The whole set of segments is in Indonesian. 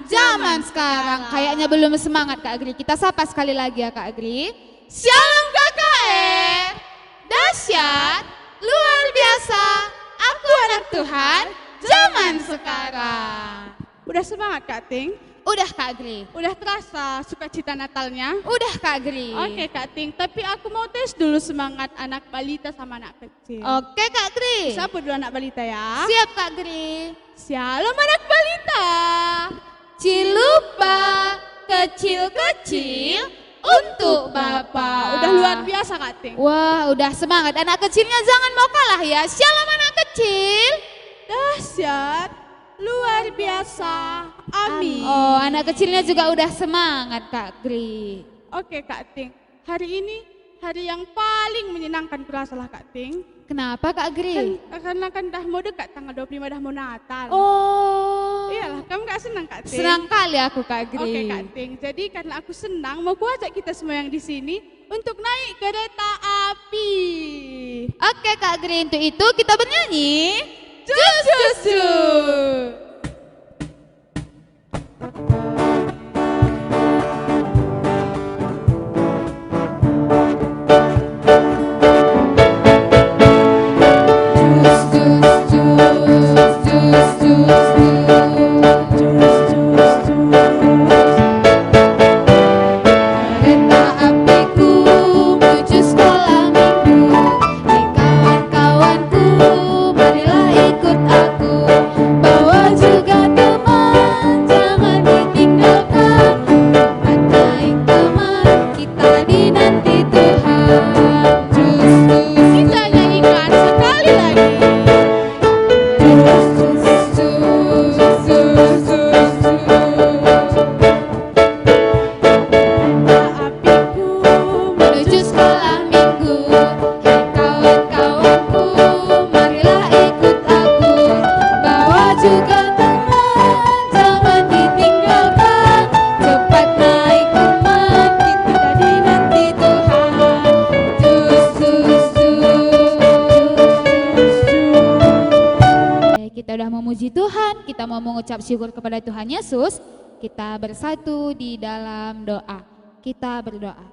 zaman sekarang. Kayaknya belum semangat Kak Agri. Kita sapa sekali lagi ya Kak Agri. Shalom KKR, dahsyat, luar biasa, aku anak Tuhan, zaman sekarang. Udah semangat Kak Ting? Udah Kak Agri. Udah terasa sukacita Natalnya? Udah Kak Agri. Oke Kak Ting, tapi aku mau tes dulu semangat anak balita sama anak kecil. Oke Kak Agri. Siapa dulu anak balita ya? Siap Kak Agri. Shalom anak balita. Cilupa kecil-kecil untuk Bapak. Udah luar biasa Kak Ting. Wah, udah semangat. Anak kecilnya jangan mau kalah ya. Shalom anak kecil. Dahsyat, luar biasa. Amin. Oh, anak kecilnya juga udah semangat Kak Gri. Oke Kak Ting, hari ini hari yang paling menyenangkan kurasalah Kak Ting. Kenapa Kak Gri? Karena kan dah mau dekat tanggal 25 dah mau Natal. Oh. Iyalah, kamu gak senang Kak Ting? Senang kali aku Kak Gri. Oke Kak Ting, jadi karena aku senang mau kuajak kita semua yang di sini untuk naik kereta api. Oke Kak Gri, untuk itu kita bernyanyi. Cucu. Kita mau mengucap syukur kepada Tuhan Yesus. Kita bersatu di dalam doa. Kita berdoa.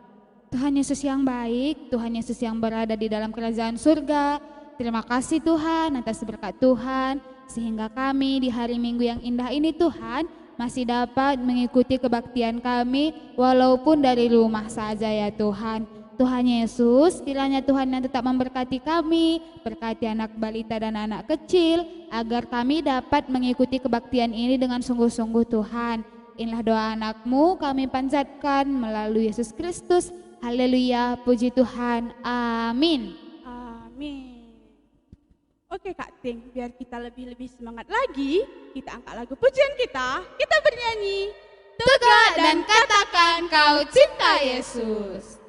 Tuhan Yesus yang baik, Tuhan Yesus yang berada di dalam kerajaan surga. Terima kasih Tuhan atas berkat Tuhan, sehingga kami di hari Minggu yang indah ini Tuhan masih dapat mengikuti kebaktian kami walaupun dari rumah saja ya Tuhan. Tuhan Yesus, kiranya Tuhan yang tetap memberkati kami, berkati anak balita dan anak kecil, agar kami dapat mengikuti kebaktian ini dengan sungguh-sungguh Tuhan. Inilah doa anakmu kami panjatkan melalui Yesus Kristus. Haleluya, puji Tuhan, amin. Amin. Oke Kak Ting, biar kita lebih semangat lagi, kita angkat lagu pujian kita bernyanyi. Tegak dan katakan kau cinta Yesus.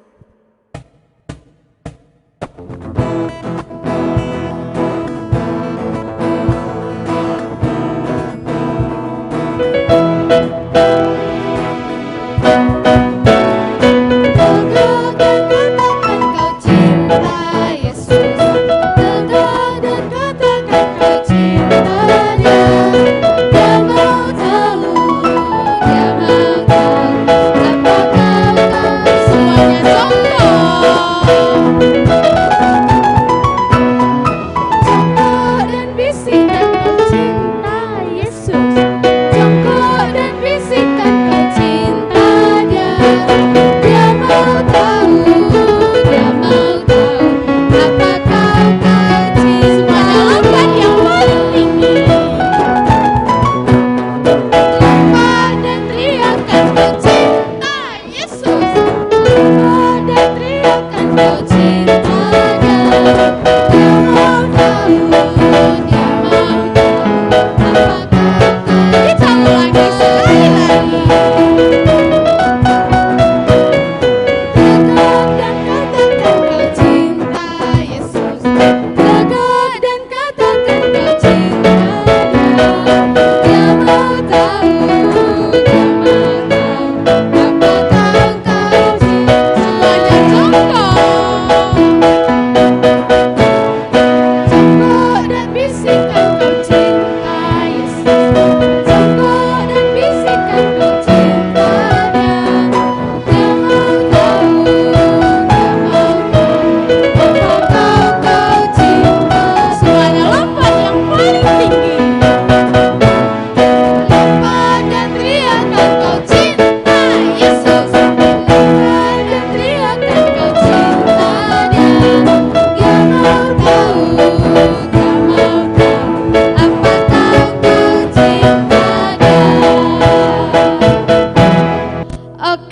Semuanya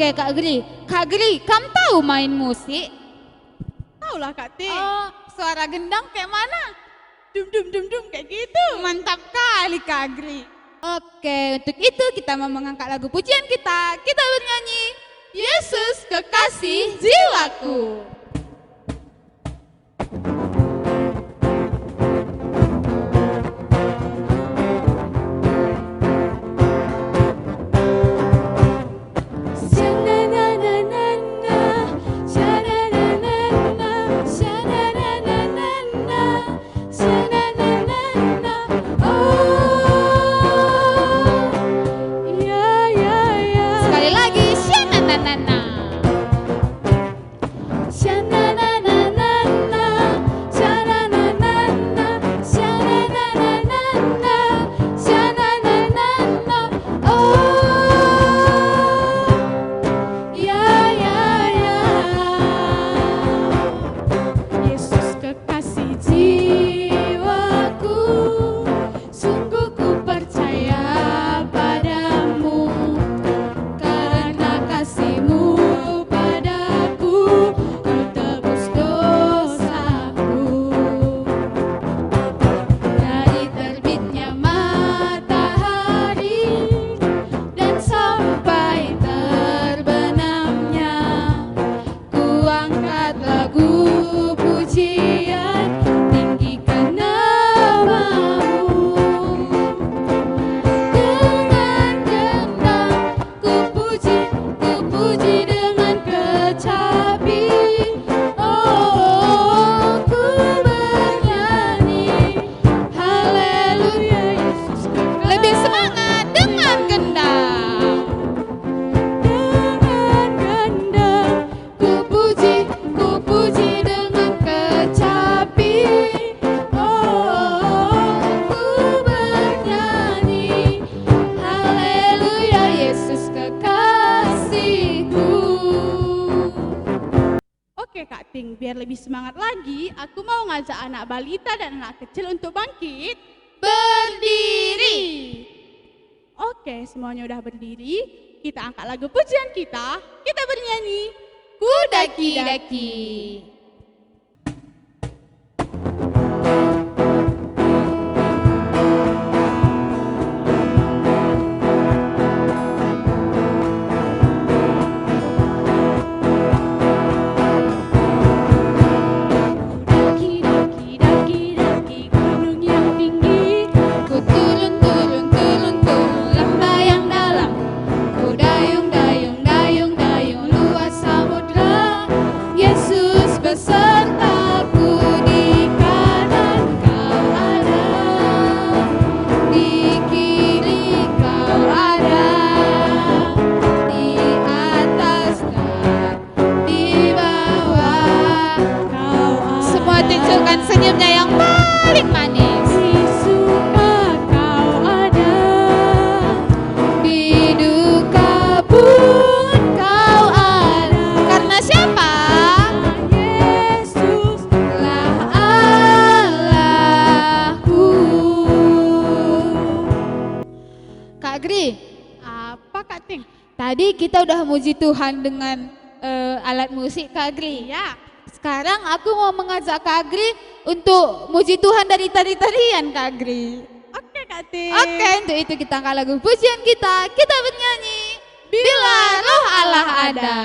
Oke Kak Gri. Kak Gri, kamu tahu main musik? Taulah Kak Ting. Oh, suara gendang kayak mana? Dum dum dum dum kayak gitu. Mantap kali Kak Gri. Oke, untuk itu kita mau mengangkat lagu pujian kita. Kita bernyanyi Yesus kekasih jiwaku. Sekali lagi, sha-na-na-na-na. Yesus kekasih jiwaku, sungguh ku percaya padamu, karena kasih-Mu padaku, Kau tebus dosaku. Dari terbitnya matahari dan sampai terbenamnya, ku angkat lagu pujian, tinggikan nama-Mu. Dengan gendang ku puji dengan kecapi. Oh, ku bernyanyi haleluya, Yesus kekasih. Lebih semangat dengan gendang. Dengan gendang ku puji dengan kecapi. Oh, ku bernyanyi haleluya, Yesus kekasihku. Oke Kak Ting, biar lebih semangat lagi, aku mau ngajak anak balita dan anak kecil untuk bangkit berdiri. Oke, semuanya udah berdiri. Kita angkat lagu pujian kita. Kita bernyanyi Kudaki-daki. Daki-daki-daki gunung yang tinggi, ku turun-turun lembah yang dalam, ku dayung-dayung luas samudra. Yesus besertaku, di kanan Kau ada, di kiri Kau ada, di atas dan di bawah Kau ada. Semua tunjukkan senyumnya yang paling manis. Di suka Kau ada, di duka pun Kau ada. Karena siapa? Yesuslah Allahku. Kak Gri, Apa Kak Ting? tadi kita udah muji Tuhan dengan alat musik Kak Gri. Ya, Sekarang aku mau mengajak Kak Gri untuk muji Tuhan dari tari-tarian Kak Gri. oke Kak Ting. Oke, untuk itu kita angkat lagu pujian kita. Kita bernyanyi Bila Roh Allah ada.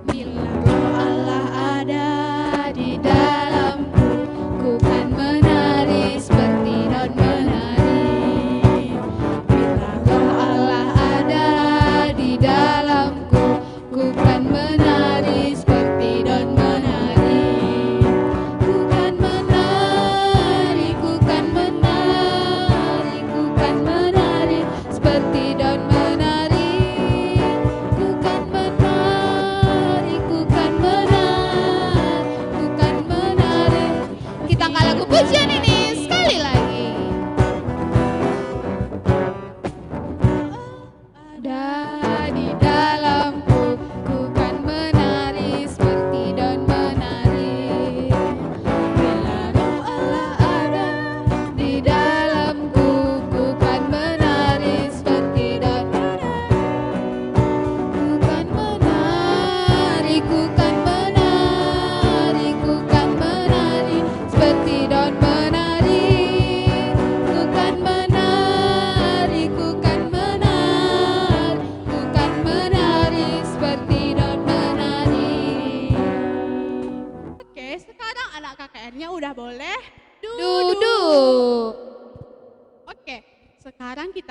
Bila Roh Allah ada di dalamku, ku kan menari seperti daun menari. Bila Roh Allah ada di dalamku, ku kan menari seperti daun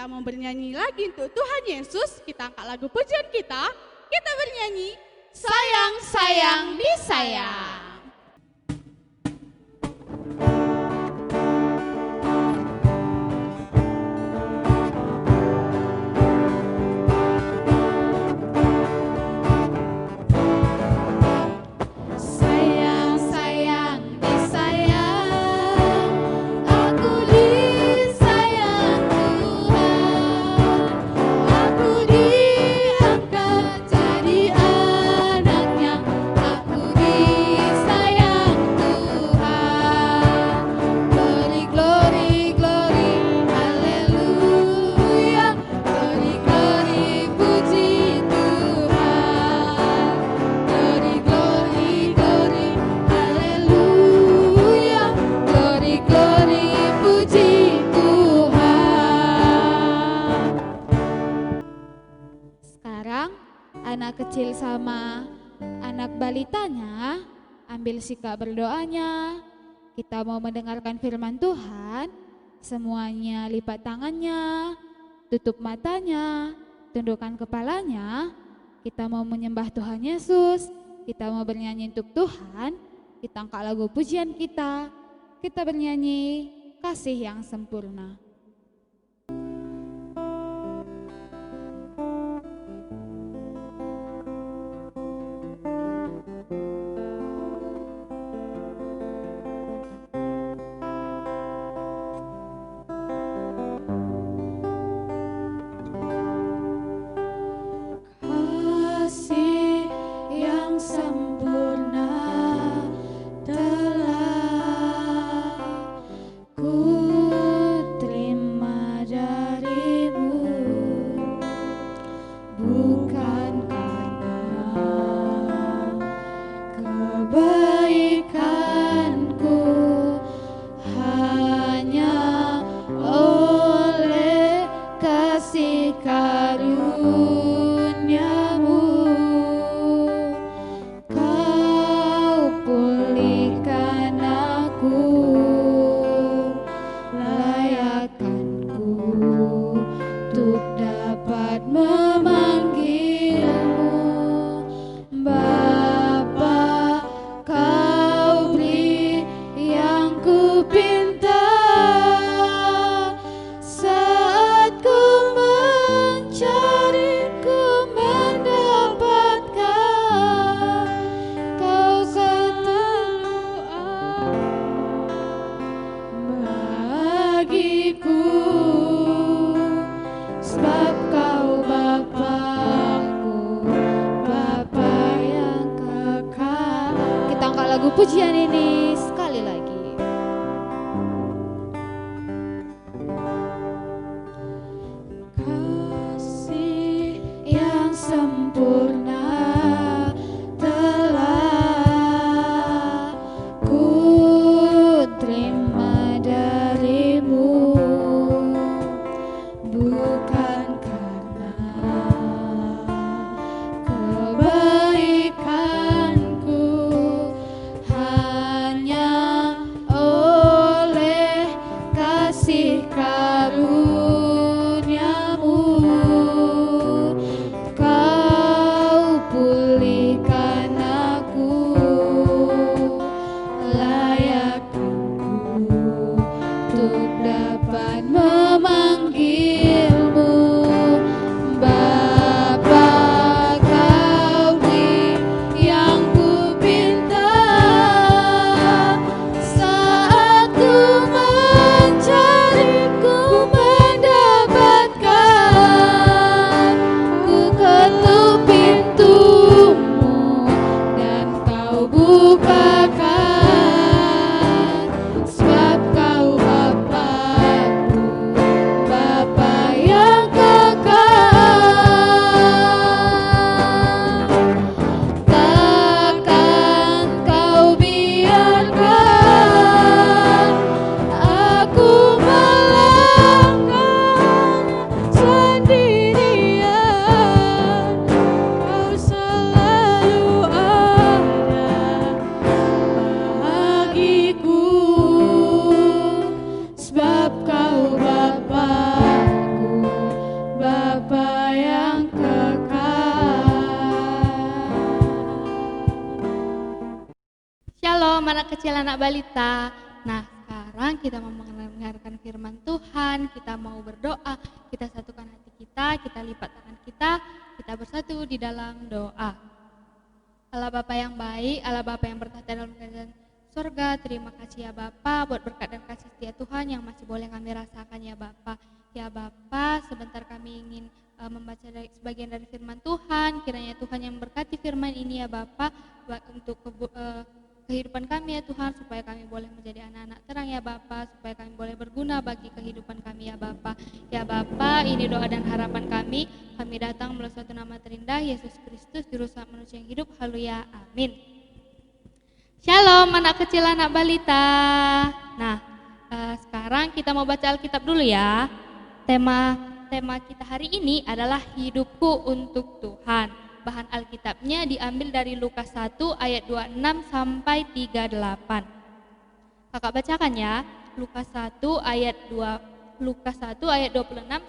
kita mau bernyanyi lagi untuk Tuhan Yesus. Kita angkat lagu pujian kita. Kita bernyanyi, sayang, sayang, disayang. Anak kecil sama anak balitanya ambil sikap berdoanya. Kita mau mendengarkan firman Tuhan. Semuanya lipat tangannya, tutup matanya, tundukkan kepalanya. Kita mau menyembah Tuhan Yesus. Kita mau bernyanyi untuk Tuhan. Kita angkat lagu pujian kita. Kita bernyanyi kasih yang sempurna. Pujian ini sekali lagi. Kasih yang sempurna telah ku terima darimu, bukan karena kebaikanku, hanya Shalom anak kecil, anak balita. Nah, sekarang kita mau mendengarkan firman Tuhan, kita mau berdoa, kita satukan hati kita lipat tangan kita bersatu di dalam doa. Allah Bapa yang baik, Allah Bapa yang bertahta dalam kerajaan surga, terima kasih ya Bapa buat berkat dan kasih setia Tuhan yang masih boleh kami rasakan ya Bapa. Ya Bapa, sebentar kami ingin membaca sebagian dari firman Tuhan, kiranya Tuhan yang memberkati firman ini ya Bapa untuk kehidupan kami ya Tuhan, supaya kami boleh menjadi anak-anak terang ya Bapa, supaya kami boleh berguna bagi kehidupan kami ya Bapa. Ya Bapa, ini doa dan harapan kami datang melalui suatu nama terindah, Yesus Kristus, Juru Selamat manusia yang hidup. Haleluya, amin. Shalom anak kecil, anak balita. Nah, sekarang kita mau baca Alkitab dulu ya. Tema kita hari ini adalah hidupku untuk Tuhan. Bahan Alkitabnya diambil dari Lukas 1 ayat 26 sampai 38. Kakak bacakan ya. Lukas 1 ayat 26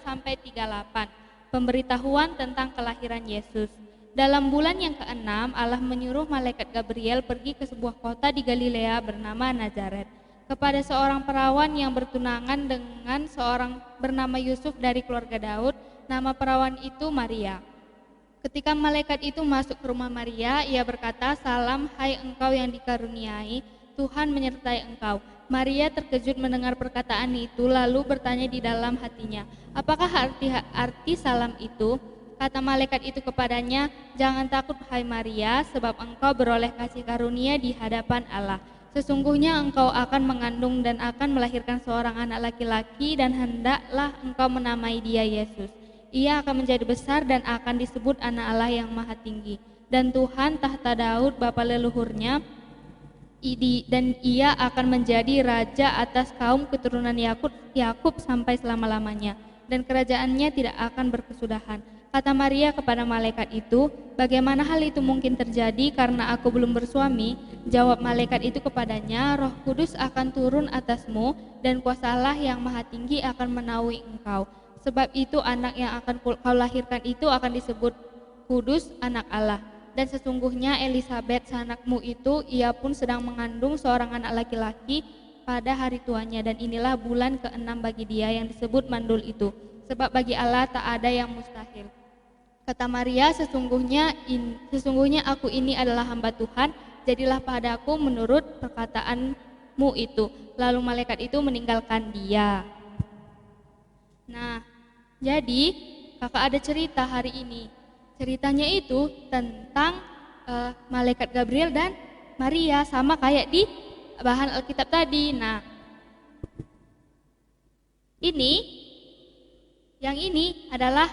sampai 38. Pemberitahuan tentang kelahiran Yesus. Dalam bulan yang ke-6, Allah menyuruh malaikat Gabriel pergi ke sebuah kota di Galilea bernama Nazaret, kepada seorang perawan yang bertunangan dengan seorang bernama Yusuf dari keluarga Daud. Nama perawan itu Maria. Ketika malaikat itu masuk ke rumah Maria, ia berkata, "Salam, hai engkau yang dikaruniai, Tuhan menyertai engkau." Maria terkejut mendengar perkataan itu, lalu bertanya di dalam hatinya, "Apakah arti salam itu?" Kata malaikat itu kepadanya, "Jangan takut, hai Maria, sebab engkau beroleh kasih karunia di hadapan Allah. Sesungguhnya engkau akan mengandung dan akan melahirkan seorang anak laki-laki, dan hendaklah engkau menamai dia Yesus. Ia akan menjadi besar dan akan disebut anak Allah yang maha tinggi. Dan Tuhan tahta Daud bapa leluhurnya, dan ia akan menjadi raja atas kaum keturunan Yakub sampai selama-lamanya. Dan kerajaannya tidak akan berkesudahan." Kata Maria kepada malaikat itu, "Bagaimana hal itu mungkin terjadi karena aku belum bersuami?" Jawab malaikat itu kepadanya, "Roh Kudus akan turun atasmu dan kuasa Allah yang maha tinggi akan menaungi engkau. Sebab itu anak yang akan kau lahirkan itu akan disebut kudus, anak Allah. Dan sesungguhnya Elisabet sanakmu itu, ia pun sedang mengandung seorang anak laki-laki pada hari tuanya, dan inilah bulan ke-6 bagi dia yang disebut mandul itu. Sebab bagi Allah tak ada yang mustahil." Kata Maria, sesungguhnya aku ini adalah hamba Tuhan, jadilah padaku menurut perkataanmu itu. Lalu malaikat itu meninggalkan dia. Nah, jadi kakak ada cerita hari ini. Ceritanya itu tentang malaikat Gabriel dan Maria, sama kayak di bahan Alkitab tadi. Nah, yang ini adalah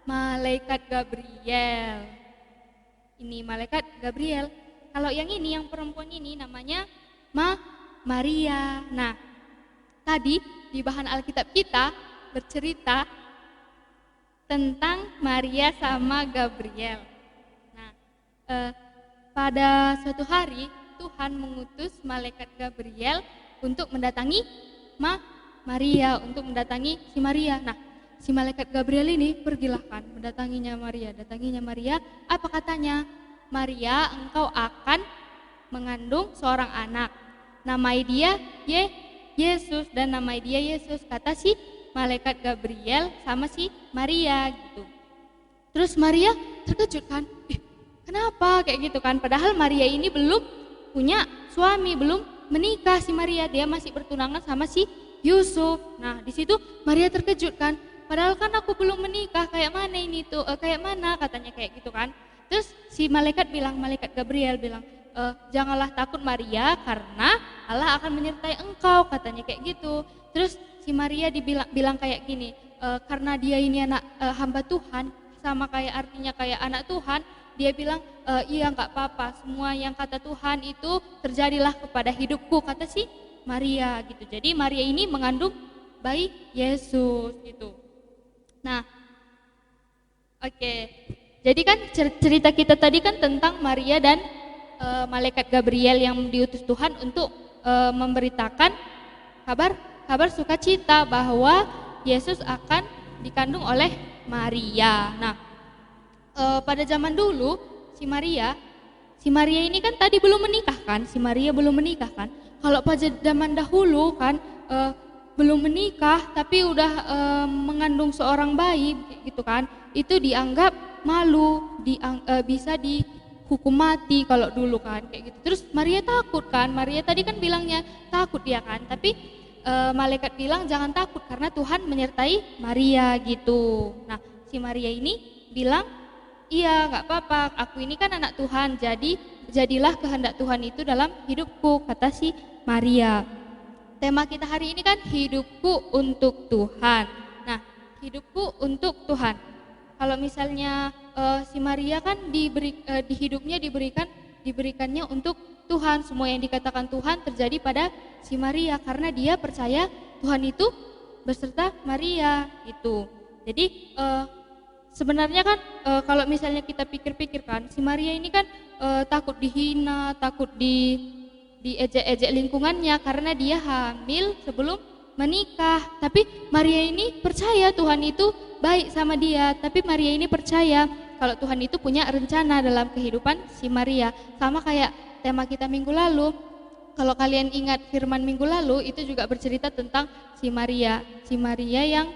malaikat Gabriel. Ini malaikat Gabriel. Kalau yang ini, yang perempuan ini namanya Maria. Nah, tadi di bahan Alkitab kita bercerita tentang Maria sama Gabriel. Nah, pada suatu hari Tuhan mengutus malaikat Gabriel untuk mendatangi Maria, untuk mendatangi si Maria. Nah, si malaikat Gabriel ini pergilah kan mendatanginya Maria. Apa katanya? "Maria, engkau akan mengandung seorang anak. Namai dia Yesus." Dan namai dia Yesus, kata si malaikat Gabriel sama si Maria gitu. Terus Maria terkejut kan, kenapa kayak gitu kan? Padahal Maria ini belum punya suami, belum menikah si Maria, dia masih bertunangan sama si Yusuf. Nah, di situ Maria terkejut kan, padahal kan aku belum menikah, kayak mana ini tuh, kayak mana katanya kayak gitu kan. Terus si malaikat Gabriel bilang, "Janganlah takut Maria, karena Allah akan menyertai engkau," katanya kayak gitu. Terus si Maria bilang kayak gini, karena dia ini anak hamba Tuhan, sama kayak artinya kayak anak Tuhan, dia bilang, "Iya nggak apa-apa, semua yang kata Tuhan itu terjadilah kepada hidupku," kata si Maria gitu. Jadi Maria ini mengandung bayi Yesus gitu. Nah, oke. Jadi kan cerita kita tadi kan tentang Maria dan malaikat Gabriel yang diutus Tuhan untuk memberitakan kabar sukacita bahwa Yesus akan dikandung oleh Maria. Nah, pada zaman dulu si si Maria ini kan tadi belum menikah kan, si Maria belum menikah kan. Kalau pada zaman dahulu kan belum menikah tapi udah mengandung seorang bayi gitu kan, itu dianggap malu, bisa dihukum mati kalau dulu kan kayak gitu. Terus Maria takut kan, Maria tadi kan bilangnya takut dia kan, tapi malaikat bilang jangan takut karena Tuhan menyertai Maria gitu. Nah si Maria ini bilang, iya nggak apa-apa, aku ini kan anak Tuhan, jadilah kehendak Tuhan itu dalam hidupku, kata si Maria. Tema kita hari ini kan hidupku untuk Tuhan. Nah hidupku untuk Tuhan, kalau misalnya si Maria kan di hidupnya diberikannya untuk Tuhan, semua yang dikatakan Tuhan terjadi pada si Maria karena dia percaya Tuhan itu beserta Maria itu. Jadi sebenarnya kan kalau misalnya kita pikir-pikir kan, si Maria ini kan takut dihina, takut diejek-ejek lingkungannya karena dia hamil sebelum menikah. Tapi Maria ini percaya Tuhan itu baik sama dia, tapi Maria ini percaya kalau Tuhan itu punya rencana dalam kehidupan si Maria. Sama kayak tema kita minggu lalu, kalau kalian ingat firman minggu lalu itu juga bercerita tentang si Maria yang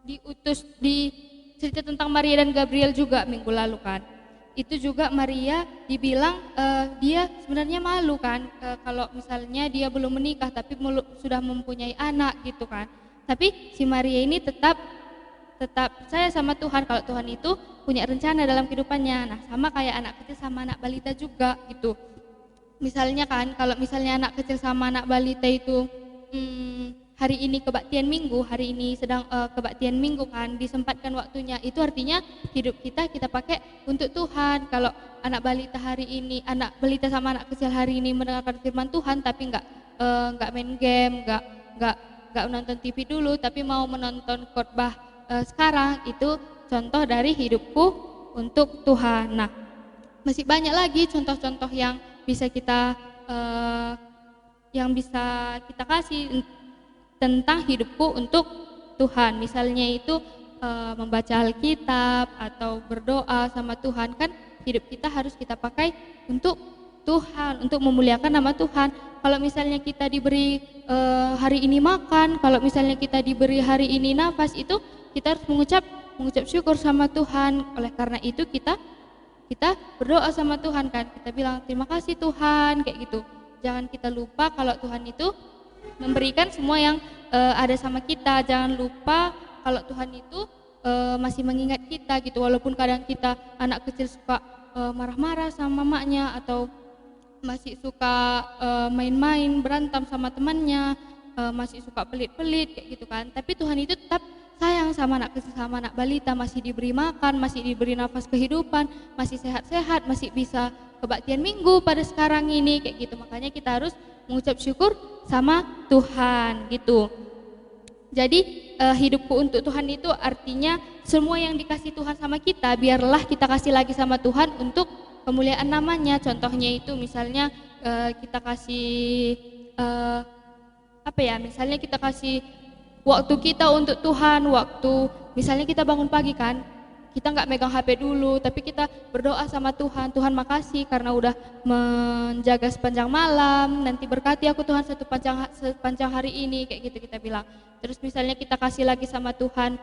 diutus, di cerita tentang Maria dan Gabriel juga minggu lalu kan. Itu juga Maria dibilang dia sebenarnya malu kan kalau misalnya dia belum menikah tapi sudah mempunyai anak gitu kan. Tapi si Maria ini tetap percaya sama Tuhan kalau Tuhan itu punya rencana dalam kehidupannya. Nah sama kayak anak kecil sama anak balita juga gitu. Misalnya kan kalau misalnya anak kecil sama anak balita itu hari ini kebaktian minggu, hari ini sedang kebaktian minggu kan, disempatkan waktunya, itu artinya hidup kita pakai untuk Tuhan. Kalau anak balita sama anak kecil hari ini mendengarkan firman Tuhan tapi nggak main game, nggak menonton TV dulu tapi mau menonton khotbah sekarang, itu contoh dari hidupku untuk Tuhan. Nah masih banyak lagi contoh-contoh yang bisa kita kasih tentang hidupku untuk Tuhan. Misalnya itu membaca Alkitab atau berdoa sama Tuhan, kan hidup kita harus kita pakai untuk Tuhan, untuk memuliakan nama Tuhan. Kalau misalnya kita diberi hari ini makan, kalau misalnya kita diberi hari ini nafas, itu kita harus mengucap syukur sama Tuhan. Oleh karena itu kita berdoa sama Tuhan kan, kita bilang terima kasih Tuhan kayak gitu. Jangan kita lupa kalau Tuhan itu memberikan semua yang ada sama kita. Jangan lupa kalau Tuhan itu masih mengingat kita gitu. Walaupun kadang kita anak kecil suka marah-marah sama mamanya atau masih suka main-main, berantem sama temannya, masih suka pelit-pelit kayak gitu kan. Tapi Tuhan itu tetap sayang sama anak kecil sama anak balita, masih diberi makan, masih diberi nafas kehidupan, masih sehat-sehat, masih bisa kebaktian minggu pada sekarang ini kayak gitu. Makanya kita harus mengucap syukur sama Tuhan gitu. Jadi hidupku untuk Tuhan itu artinya semua yang dikasih Tuhan sama kita biarlah kita kasih lagi sama Tuhan untuk kemuliaan namanya. Contohnya itu misalnya kita kasih misalnya kita kasih waktu kita untuk Tuhan. Waktu misalnya kita bangun pagi kan, kita nggak megang HP dulu, tapi kita berdoa sama Tuhan. Tuhan makasih karena udah menjaga sepanjang malam, nanti berkati aku Tuhan sepanjang hari ini, kayak gitu kita bilang. Terus misalnya kita kasih lagi sama Tuhan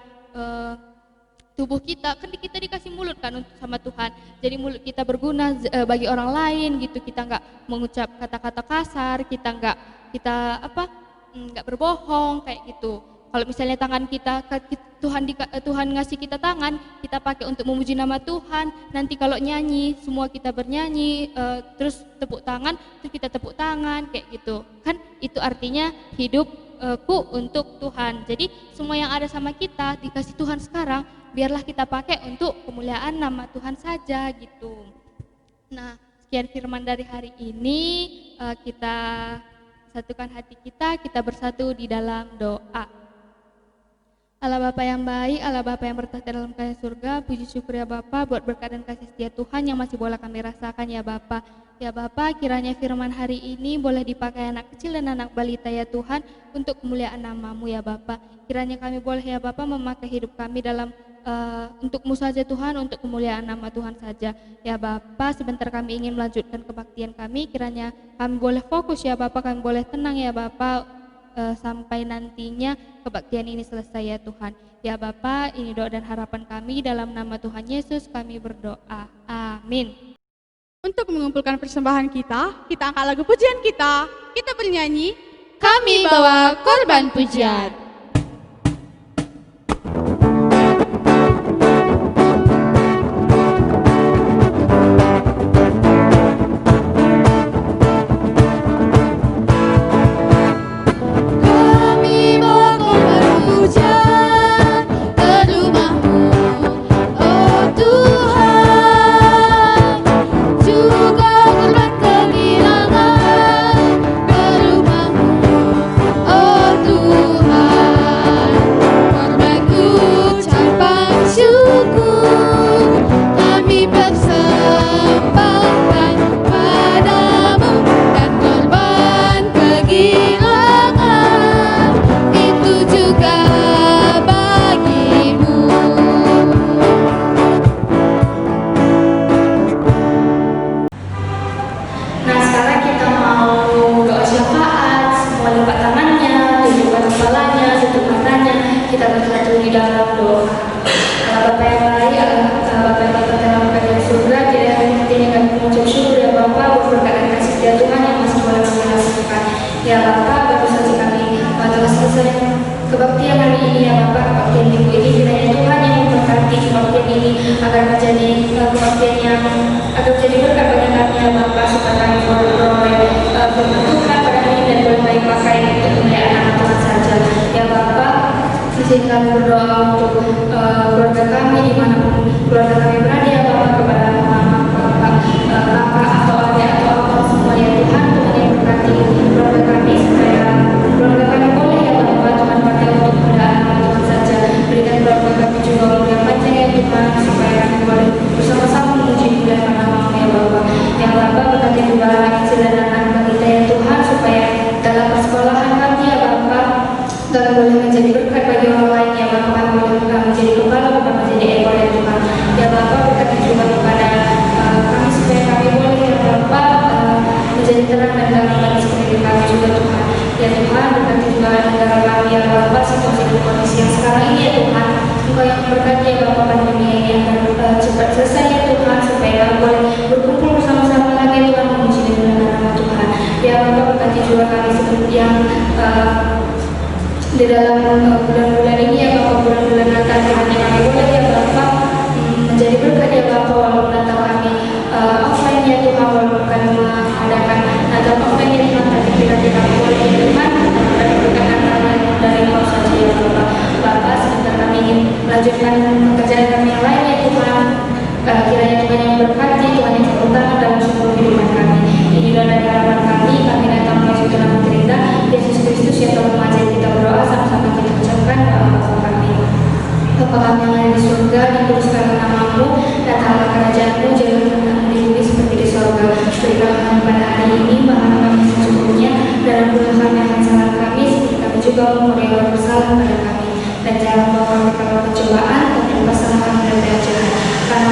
tubuh kita, kan kita dikasih mulut kan untuk sama Tuhan, jadi mulut kita berguna bagi orang lain gitu. Kita nggak mengucap kata-kata kasar, kita nggak berbohong kayak gitu. Kalau misalnya tangan kita, Tuhan ngasih kita tangan, kita pakai untuk memuji nama Tuhan. Nanti kalau nyanyi, semua kita bernyanyi, terus tepuk tangan, terus kita tepuk tangan kayak gitu. Kan itu artinya hidupku untuk Tuhan. Jadi semua yang ada sama kita dikasih Tuhan sekarang, biarlah kita pakai untuk kemuliaan nama Tuhan saja gitu. Nah, sekian firman dari hari ini, kita satukan hati kita bersatu di dalam doa. Allah Bapa yang baik, Allah Bapa yang bertahta dalam kerajaan surga, puji syukur ya Bapa buat berkat dan kasih setia Tuhan yang masih boleh kami rasakan ya Bapa. Ya Bapa, kiranya firman hari ini boleh dipakai anak kecil dan anak balita ya Tuhan untuk kemuliaan nama-Mu ya Bapa. Kiranya kami boleh ya Bapa memakai hidup kami dalam Untuk-Mu saja Tuhan, untuk kemuliaan nama Tuhan saja. Ya Bapa, sebentar kami ingin melanjutkan kebaktian kami, kiranya kami boleh fokus ya Bapa, kami boleh tenang ya Bapa, sampai nantinya kebaktian ini selesai ya Tuhan. Ya Bapa, ini doa dan harapan kami, dalam nama Tuhan Yesus kami berdoa. Amin. Untuk mengumpulkan persembahan kita angkat lagu pujian kita bernyanyi, Kami bawa korban pujian. Dan jangan bawa kami ke dalam pencobaan, tapi lepaskanlah kami dari jahat. Karena